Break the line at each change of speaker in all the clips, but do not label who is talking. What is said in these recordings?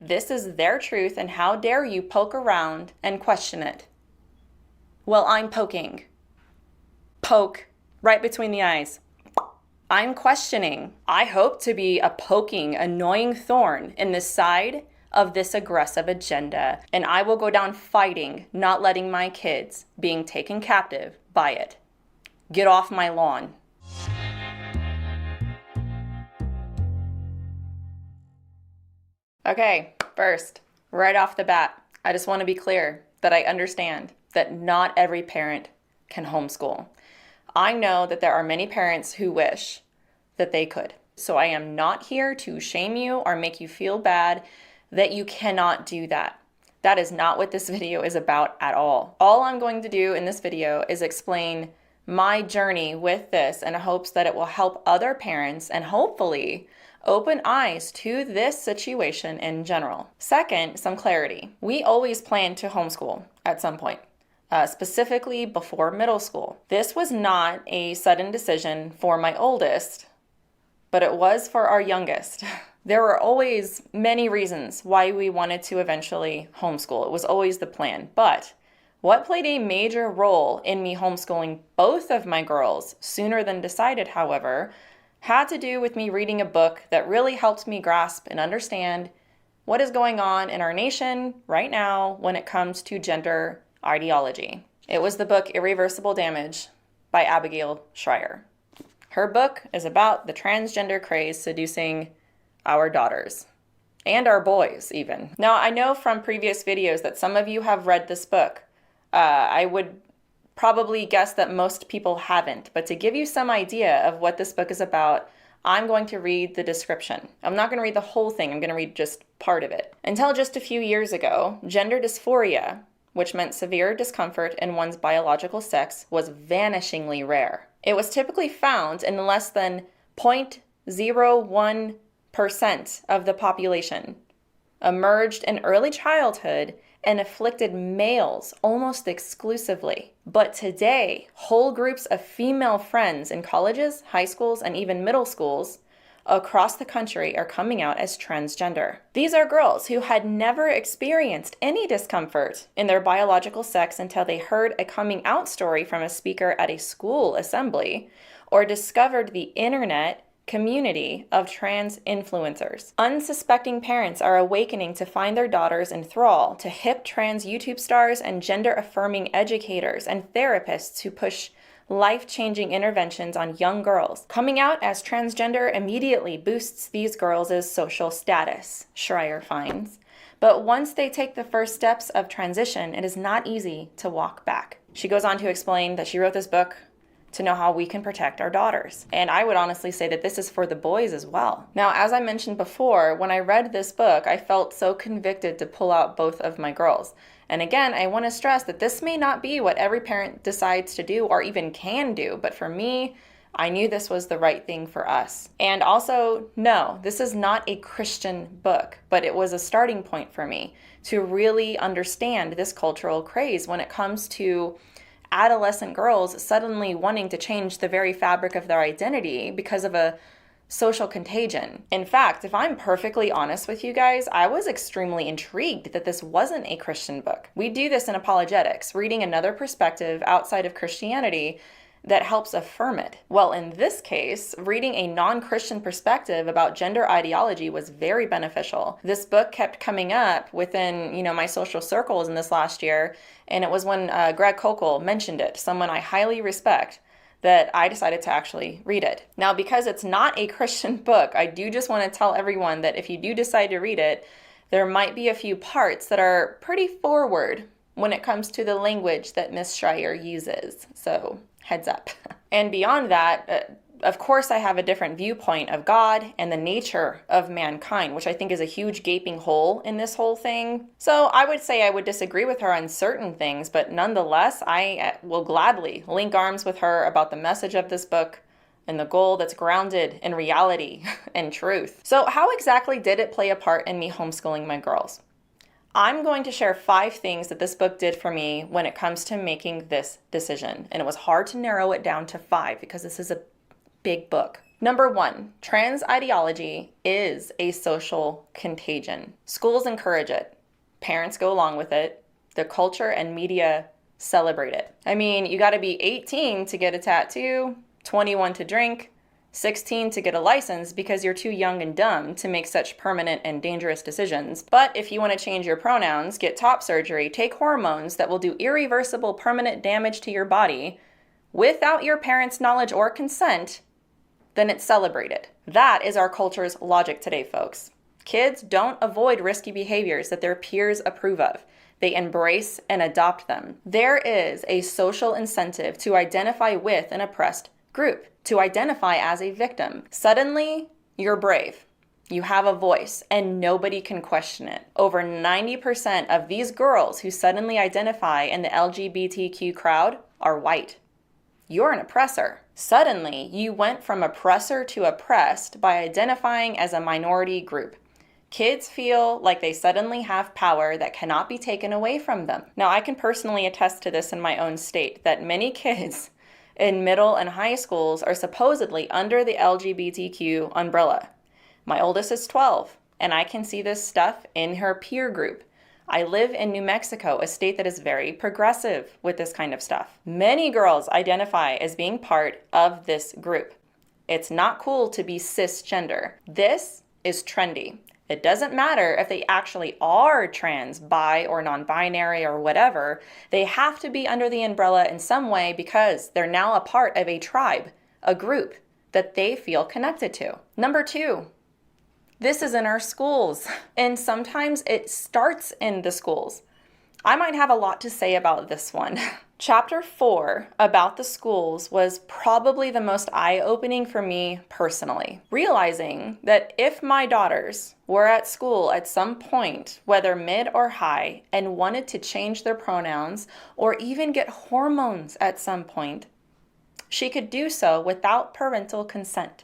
This is their truth, and how dare you poke around and question it? Well, I'm poking. Poke right between the eyes. I'm questioning. I hope to be a poking, annoying thorn in the side of this aggressive agenda, and I will go down fighting, not letting my kids being taken captive by it. Get off my lawn. Okay, first, right off the bat, I just want to be clear that I understand that not every parent can homeschool. I know that there are many parents who wish that they could. So I am not here to shame you or make you feel bad that you cannot do that. That is not what this video is about at all. All I'm going to do in this video is explain my journey with this in hopes that it will help other parents and hopefully open eyes to this situation in general. Second, some clarity. We always plan to homeschool at some point. Specifically before middle school. This was not a sudden decision for my oldest, but it was for our youngest. There were always many reasons why we wanted to eventually homeschool. It was always the plan. But what played a major role in me homeschooling both of my girls sooner than decided, however, had to do with me reading a book that really helped me grasp and understand what is going on in our nation right now when it comes to gender ideology. It was the book Irreversible Damage by Abigail Shrier. Her book is about the transgender craze seducing our daughters and our boys even. Now, I know from previous videos that some of you have read this book. I would probably guess that most people haven't, but to give you some idea of what this book is about, I'm going to read the description. I'm not going to read the whole thing, I'm going to read just part of it. Until just a few years ago, gender dysphoria, which meant severe discomfort in one's biological sex, was vanishingly rare. It was typically found in less than 0.01% of the population, emerged in early childhood, and afflicted males almost exclusively. But today, whole groups of female friends in colleges, high schools, and even middle schools across the country are coming out as transgender. These are girls who had never experienced any discomfort in their biological sex until they heard a coming out story from a speaker at a school assembly or discovered the internet community of trans influencers. Unsuspecting parents are awakening to find their daughters in thrall to hip trans YouTube stars and gender-affirming educators and therapists who push life-changing interventions on young girls. Coming out as transgender immediately boosts these girls' social status, Shrier finds. But once they take the first steps of transition, it is not easy to walk back. She goes on to explain that she wrote this book to know how we can protect our daughters. And I would honestly say that this is for the boys as well. Now, as I mentioned before, when I read this book, I felt so convicted to pull out both of my girls. And again, I want to stress that this may not be what every parent decides to do or even can do, but for me, I knew this was the right thing for us. And also, no, this is not a Christian book, but it was a starting point for me to really understand this cultural craze when it comes to adolescent girls suddenly wanting to change the very fabric of their identity because of a social contagion. In fact, if I'm perfectly honest with you guys, I was extremely intrigued that this wasn't a Christian book. We do this in apologetics, reading another perspective outside of Christianity that helps affirm it. Well, in this case, reading a non-Christian perspective about gender ideology was very beneficial. This book kept coming up within, my social circles in this last year, and it was when Greg Koukl mentioned it, someone I highly respect, that I decided to actually read it. Now, because it's not a Christian book, I do just want to tell everyone that if you do decide to read it, there might be a few parts that are pretty forward when it comes to the language that Miss Shrier uses. So, heads up. And beyond that, of course, I have a different viewpoint of God and the nature of mankind, which I think is a huge gaping hole in this whole thing. So I would say I would disagree with her on certain things, but nonetheless, I will gladly link arms with her about the message of this book and the goal that's grounded in reality and truth. So how exactly did it play a part in me homeschooling my girls? I'm going to share 5 things that this book did for me when it comes to making this decision. And it was hard to narrow it down to 5 because this is a big book. Number 1, trans ideology is a social contagion. Schools encourage it. Parents go along with it. The culture and media celebrate it. I mean, you gotta be 18 to get a tattoo, 21 to drink, 16 to get a license because you're too young and dumb to make such permanent and dangerous decisions. But if you want to change your pronouns, get top surgery, take hormones that will do irreversible permanent damage to your body without your parents' knowledge or consent, then it's celebrated. That is our culture's logic today, folks. Kids don't avoid risky behaviors that their peers approve of. They embrace and adopt them. There is a social incentive to identify with an oppressed group, to identify as a victim. Suddenly, you're brave. You have a voice, and nobody can question it. Over 90% of these girls who suddenly identify in the LGBTQ crowd are white. You're an oppressor. Suddenly, you went from oppressor to oppressed by identifying as a minority group. Kids feel like they suddenly have power that cannot be taken away from them. Now, I can personally attest to this in my own state, that many kids in middle and high schools are supposedly under the LGBTQ umbrella. My oldest is 12, and I can see this stuff in her peer group. I live in New Mexico, a state that is very progressive with this kind of stuff. Many girls identify as being part of this group. It's not cool to be cisgender. This is trendy. It doesn't matter if they actually are trans, bi, or non-binary, or whatever. They have to be under the umbrella in some way because they're now a part of a tribe, a group that they feel connected to. Number 2, this is in our schools, and sometimes it starts in the schools. I might have a lot to say about this one. Chapter 4 about the schools was probably the most eye-opening for me personally. Realizing that if my daughters were at school at some point, whether mid or high, and wanted to change their pronouns or even get hormones at some point, she could do so without parental consent.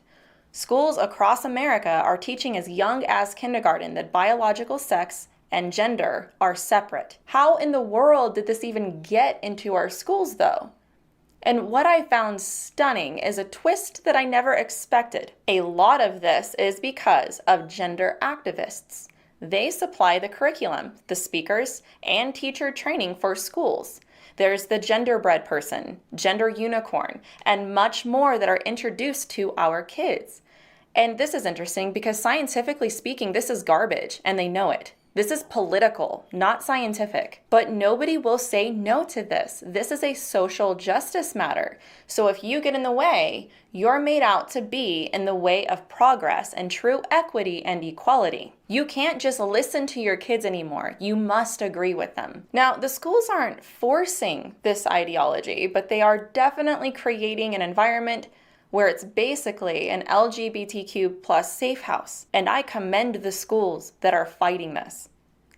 Schools across America are teaching as young as kindergarten that biological sex and gender are separate. How in the world did this even get into our schools, though? And what I found stunning is a twist that I never expected. A lot of this is because of gender activists. They supply the curriculum, the speakers, and teacher training for schools. There's the genderbread person, gender unicorn, and much more that are introduced to our kids. And this is interesting because scientifically speaking, this is garbage, and they know it. This is political, not scientific. But nobody will say no to this. This is a social justice matter. So if you get in the way, you're made out to be in the way of progress and true equity and equality. You can't just listen to your kids anymore. You must agree with them. Now, the schools aren't forcing this ideology, but they are definitely creating an environment where it's basically an LGBTQ plus safe house. And I commend the schools that are fighting this.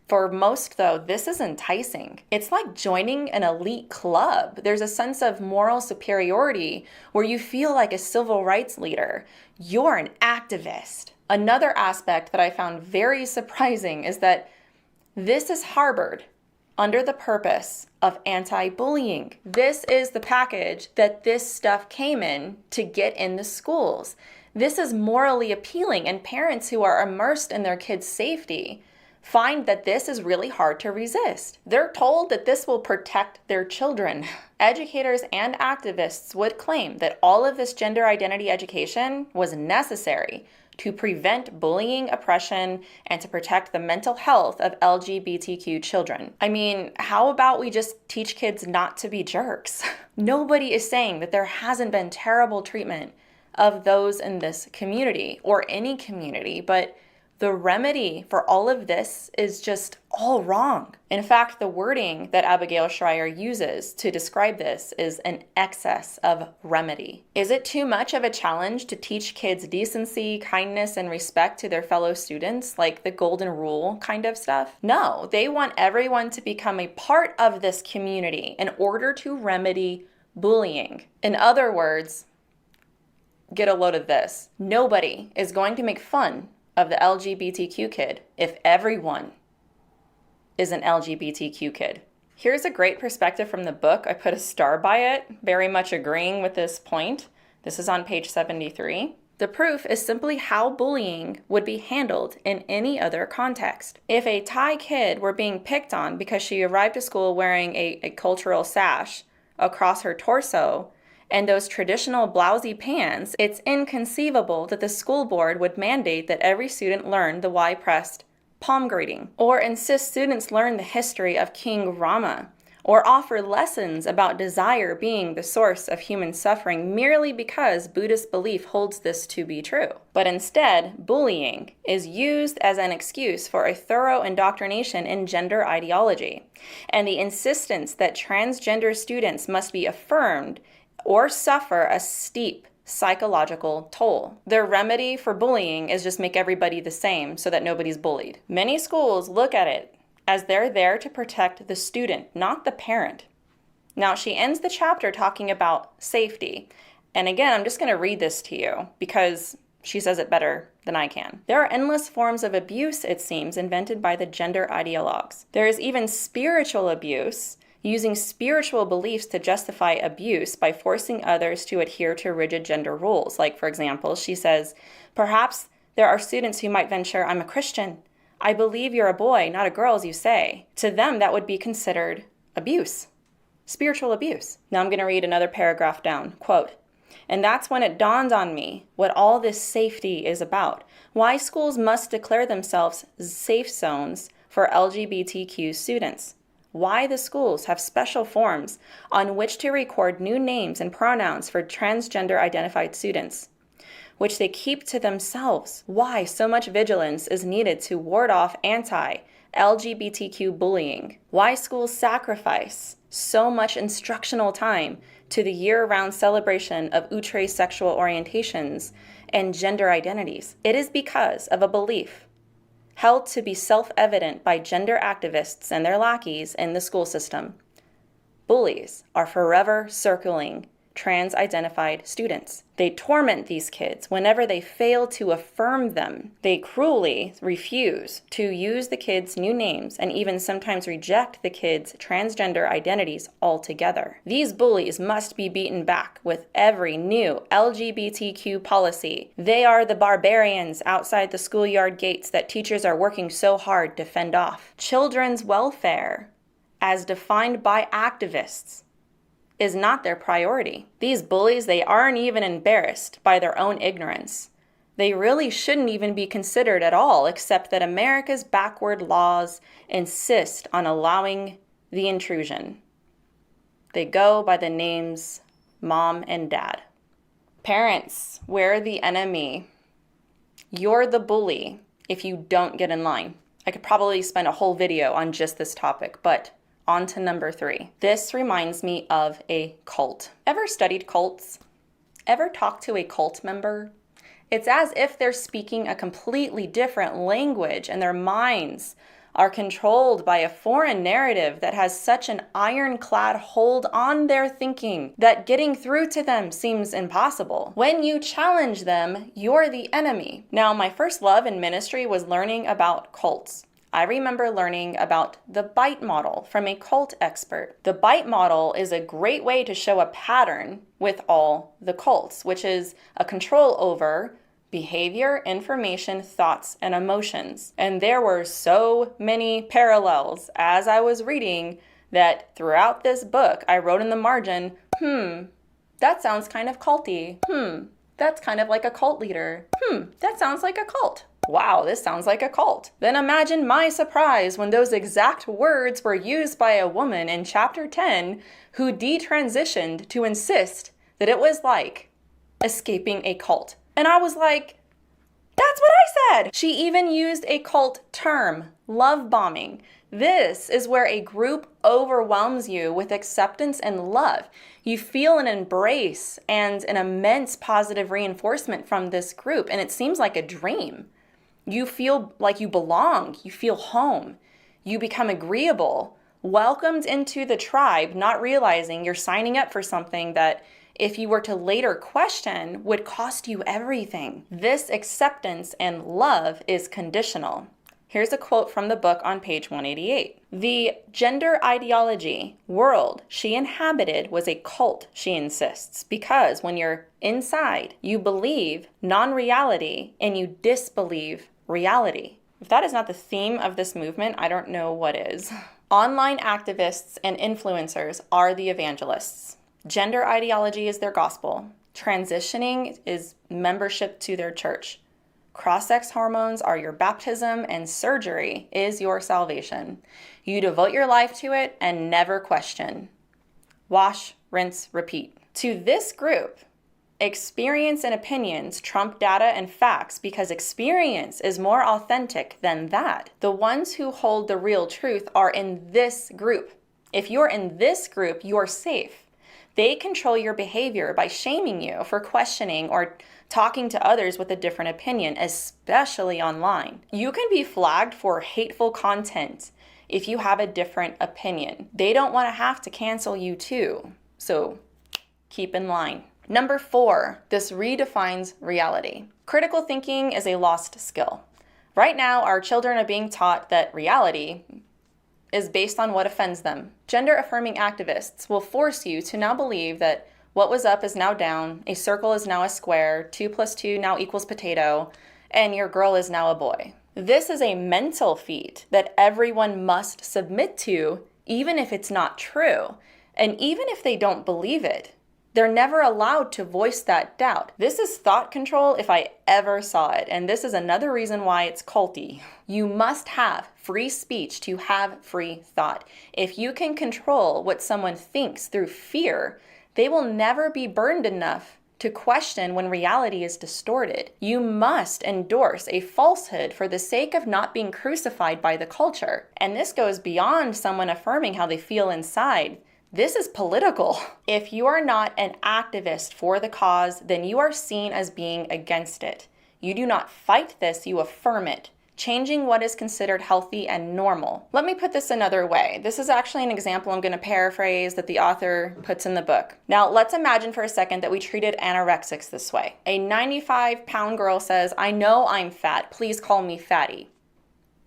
For most, though, this is enticing. It's like joining an elite club. There's a sense of moral superiority where you feel like a civil rights leader. You're an activist. Another aspect that I found very surprising is that this is harbored under the purpose of anti-bullying. This is the package that this stuff came in to get in the schools. This is morally appealing, and parents who are immersed in their kids' safety find that this is really hard to resist. They're told that this will protect their children. Educators and activists would claim that all of this gender identity education was necessary to prevent bullying, oppression, and to protect the mental health of LGBTQ children. I mean, how about we just teach kids not to be jerks? Nobody is saying that there hasn't been terrible treatment of those in this community or any community, but the remedy for all of this is just all wrong. In fact, the wording that Abigail Schreier uses to describe this is an excess of remedy. Is it too much of a challenge to teach kids decency, kindness, and respect to their fellow students, like the golden rule kind of stuff? No, they want everyone to become a part of this community in order to remedy bullying. In other words, get a load of this. Nobody is going to make fun of the LGBTQ kid if everyone is an LGBTQ kid. Here's a great perspective from the book. I put a star by it, very much agreeing with this point. This is on page 73. The proof is simply how bullying would be handled in any other context. If a Thai kid were being picked on because she arrived to school wearing a cultural sash across her torso and those traditional blousy pants, it's inconceivable that the school board would mandate that every student learn the Y-pressed palm greeting, or insist students learn the history of King Rama, or offer lessons about desire being the source of human suffering merely because Buddhist belief holds this to be true. But instead, bullying is used as an excuse for a thorough indoctrination in gender ideology, and the insistence that transgender students must be affirmed or suffer a steep psychological toll. Their remedy for bullying is just make everybody the same so that nobody's bullied. Many schools look at it as they're there to protect the student, not the parent. Now, she ends the chapter talking about safety. And again, I'm just going to read this to you because she says it better than I can. There are endless forms of abuse, it seems, invented by the gender ideologues. There is even spiritual abuse, using spiritual beliefs to justify abuse by forcing others to adhere to rigid gender rules. Like, for example, she says, perhaps there are students who might venture, I'm a Christian. I believe you're a boy, not a girl, as you say. To them, that would be considered abuse, spiritual abuse. Now I'm going to read another paragraph down. Quote, and that's when it dawned on me what all this safety is about. Why schools must declare themselves safe zones for LGBTQ students. Why the schools have special forms on which to record new names and pronouns for transgender identified students, which they keep to themselves. Why so much vigilance is needed to ward off anti-LGBTQ bullying. Why schools sacrifice so much instructional time to the year-round celebration of outre sexual orientations and gender identities. It is because of a belief held to be self-evident by gender activists and their lackeys in the school system. Bullies are forever circling trans-identified students. They torment these kids whenever they fail to affirm them. They cruelly refuse to use the kids' new names and even sometimes reject the kids' transgender identities altogether. These bullies must be beaten back with every new LGBTQ policy. They are the barbarians outside the schoolyard gates that teachers are working so hard to fend off. Children's welfare, as defined by activists, is not their priority. These bullies, they aren't even embarrassed by their own ignorance. They really shouldn't even be considered at all, except that America's backward laws insist on allowing the intrusion. They go by the names Mom and Dad. Parents, we're the enemy. You're the bully if you don't get in line. I could probably spend a whole video on just this topic, but on to number 3. This reminds me of a cult. Ever studied cults? Ever talked to a cult member? It's as if they're speaking a completely different language and their minds are controlled by a foreign narrative that has such an ironclad hold on their thinking that getting through to them seems impossible. When you challenge them, you're the enemy. Now, my first love in ministry was learning about cults. I remember learning about the bite model from a cult expert. The bite model is a great way to show a pattern with all the cults, which is a control over behavior, information, thoughts, and emotions. And there were so many parallels as I was reading that throughout this book, I wrote in the margin, that sounds kind of culty. That's kind of like a cult leader. That sounds like a cult. Wow, this sounds like a cult. Then imagine my surprise when those exact words were used by a woman in chapter 10 who detransitioned to insist that it was like escaping a cult. And I was like, that's what I said. She even used a cult term, love bombing. This is where a group overwhelms you with acceptance and love. You feel an embrace and an immense positive reinforcement from this group, and it seems like a dream. You feel like you belong, you feel home, you become agreeable, welcomed into the tribe, not realizing you're signing up for something that, if you were to later question, would cost you everything. This acceptance and love is conditional. Here's a quote from the book on page 188. The gender ideology world she inhabited was a cult, she insists, because when you're inside, you believe non-reality and you disbelieve reality. If that is not the theme of this movement, I don't know what is. Online activists and influencers are the evangelists. Gender ideology is their gospel. Transitioning is membership to their church. Cross-sex hormones are your baptism, and surgery is your salvation. You devote your life to it and never question. Wash, rinse, repeat. To this group, experience and opinions trump data and facts because experience is more authentic than that. The ones who hold the real truth are in this group. If you're in this group, you're safe. They control your behavior by shaming you for questioning or talking to others with a different opinion, especially online. You can be flagged for hateful content if you have a different opinion. They don't want to have to cancel you too, so keep in line. Number 4, this redefines reality. Critical thinking is a lost skill. Right now, our children are being taught that reality is based on what offends them. Gender-affirming activists will force you to now believe that what was up is now down, a circle is now a square, 2 + 2 now equals potato, and your girl is now a boy. This is a mental feat that everyone must submit to, even if it's not true, and even if they don't believe it. They're never allowed to voice that doubt. This is thought control if I ever saw it, and this is another reason why it's culty. You must have free speech to have free thought. If you can control what someone thinks through fear, they will never be burdened enough to question when reality is distorted. You must endorse a falsehood for the sake of not being crucified by the culture. And this goes beyond someone affirming how they feel inside. This is political. If you are not an activist for the cause, then you are seen as being against it. You do not fight this, you affirm it, changing what is considered healthy and normal. Let me put this another way. This is actually an example I'm going to paraphrase that the author puts in the book. Now, let's imagine for a second that we treated anorexics this way. A 95-pound girl says, "I know I'm fat, please call me fatty."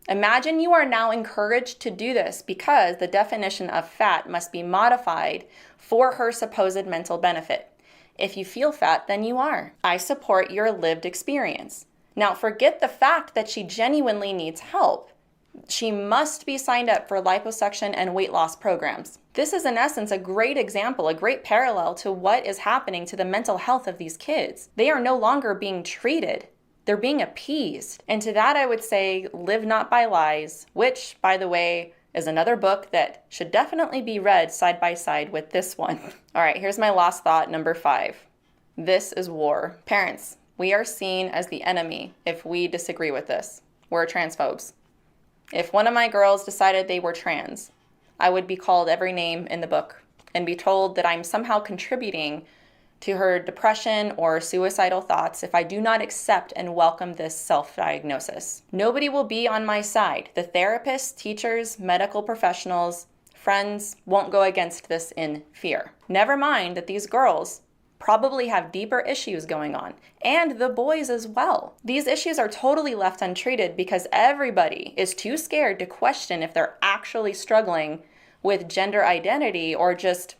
Imagine you are now encouraged to do this because the definition of fat must be modified for her supposed mental benefit. If you feel fat, then you are. I support your lived experience. Now, forget the fact that she genuinely needs help. She must be signed up for liposuction and weight loss programs. This is in essence a great example, a great parallel to what is happening to the mental health of these kids. They are no longer being treated. They're being appeased. And to that I would say, Live Not by Lies, which, by the way, is another book that should definitely be read side by side with this one. All right, here's my last thought, number 5. This is war. Parents, we are seen as the enemy if we disagree with this. We're transphobes. If one of my girls decided they were trans, I would be called every name in the book and be told that I'm somehow contributing to her depression or suicidal thoughts if I do not accept and welcome this self-diagnosis. Nobody will be on my side. The therapists, teachers, medical professionals, friends won't go against this in fear. Never mind that these girls probably have deeper issues going on, and the boys as well. These issues are totally left untreated because everybody is too scared to question if they're actually struggling with gender identity or just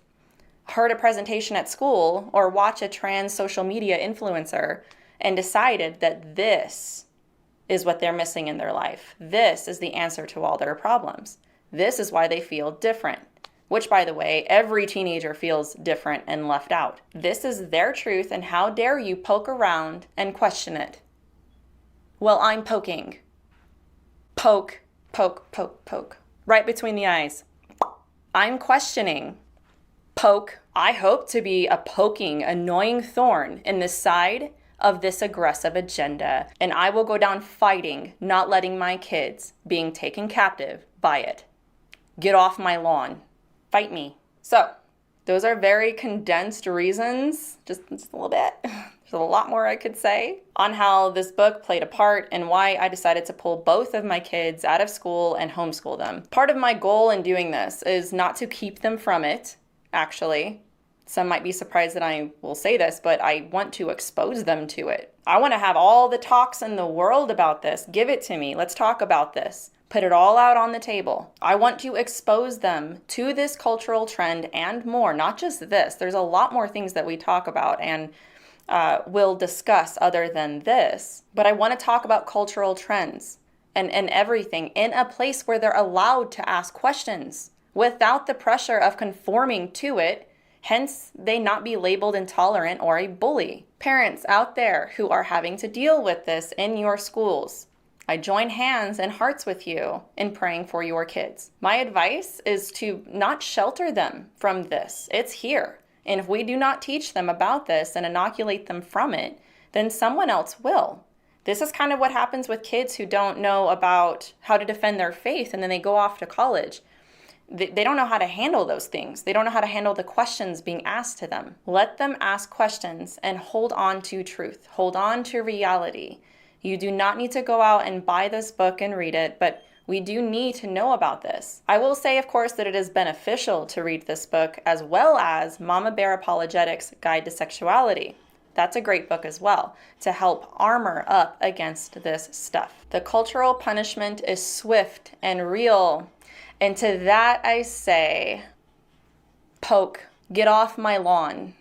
heard a presentation at school or watch a trans social media influencer and decided that this is what they're missing in their life. This is the answer to all their problems. This is why they feel different, which, by the way, every teenager feels different and left out. This is their truth, and how dare you poke around and question it? Well, I'm poking. Poke, poke, poke, poke. Right between the eyes. I'm questioning. Poke. I hope to be a poking, annoying thorn in the side of this aggressive agenda, and I will go down fighting, not letting my kids being taken captive by it. Get off my lawn. Fight me. So, those are very condensed reasons, just a little bit. There's a lot more I could say on how this book played a part and why I decided to pull both of my kids out of school and homeschool them. Part of my goal in doing this is not to keep them from it, actually. Some might be surprised that I will say this, but I want to expose them to it. I want to have all the talks in the world about this. Give it to me. Let's talk about this. Put it all out on the table. I want to expose them to this cultural trend and more, not just this. There's a lot more things that we talk about and will discuss other than this. But I want to talk about cultural trends and everything in a place where they're allowed to ask questions without the pressure of conforming to it. Hence, they not be labeled intolerant or a bully. Parents out there who are having to deal with this in your schools, I join hands and hearts with you in praying for your kids. My advice is to not shelter them from this. It's here. And if we do not teach them about this and inoculate them from it, then someone else will. This is kind of what happens with kids who don't know about how to defend their faith and then they go off to college. They don't know how to handle those things. They don't know how to handle the questions being asked to them. Let them ask questions and hold on to truth. Hold on to reality. You do not need to go out and buy this book and read it, but we do need to know about this. I will say, of course, that it is beneficial to read this book as well as Mama Bear Apologetics Guide to Sexuality. That's a great book as well to help armor up against this stuff. The cultural punishment is swift and real. And to that I say, poke, get off my lawn.